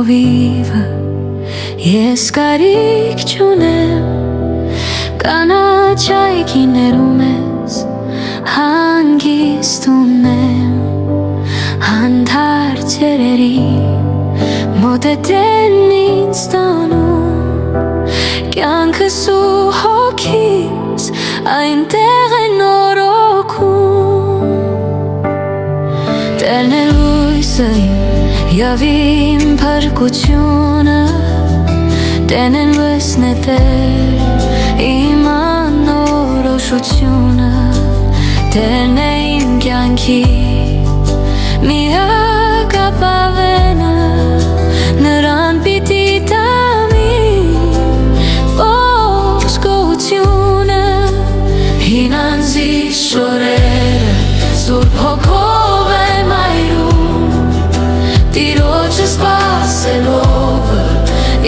հովիվը ես կարիք չունեմ կանաչ այգիներում ես հանգիստ ունեմ հանդարտ երերի մոտ է դեն ինձ տանում կյանքս ու հոգիս այնտեղ են նորոգում Տերն է լույսը և իմ փրկությունը Տերն է լույսն է Տեր իմ անորոշությունը Տերն է իմ կյանքի միակ ապավենը Նրան պիտի տամի ողջ գոհությունը Հին անձի շորերը Սուրբ հոգով եմ այրում Տիրոջը սպասելով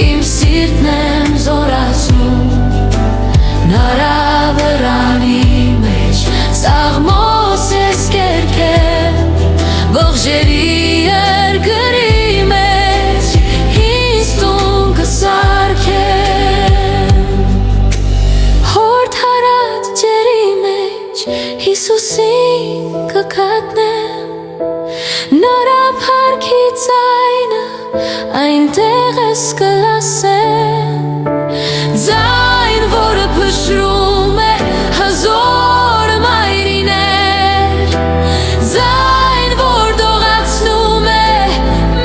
իմ սիրտն եմ զորացնում Նրա վրանի մեջ սաղմոս ես կերքել Ողջերի երկրի մեջ ինձ տուն կսարքեմ Հորդ հարած ջերի մեջ Հիսուսին կգտնեմ Նրա փառքի ձայնը այնտեղ ես կլասեմ Ձայն, որը փշրում է հզոր մայրիներ Ձայն, որ դողացնում է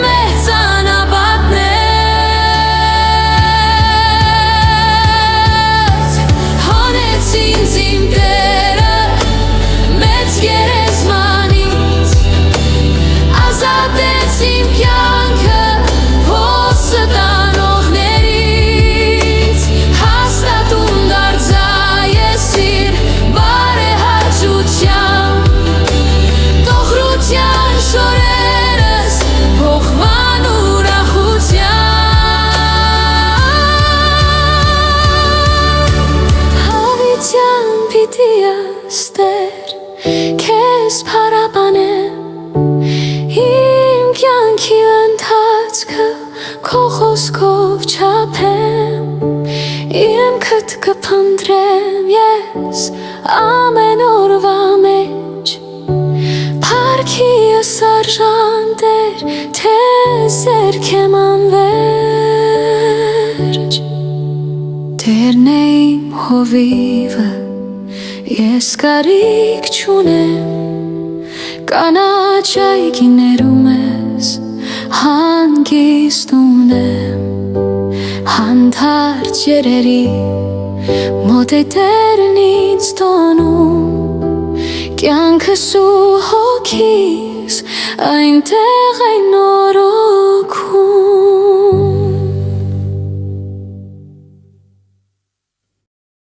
մեծ անապատներ Հանեց ինձ իմ Տերը մեծ գերեզմանից Ազատեց իմ կյանքը փոսը տանողներից Հաստատում դարձա ես իր բարեհաճությամբ Տողրության շորերս փոխվան ուրախությամբ Հավիտյան պիտի աստեր քեզ փառաբանեմ Իմ կյանքի ընթացքը քո խոսքով չափեմ Իմ քդ կփնտրեմ ես ամեն օրվա մեջ Փառքի ես արժան Տեր թե զերքեմ անվերջ Տերն է իմ հովիվը ես կարիք չունեմ Կանաչ այգիներում ես հանգիստ ունեմ Հանդարտ երերի մոտ է Տերն ինձ տանում Կյանքս ու հոգիս այնտեղ են նորոգում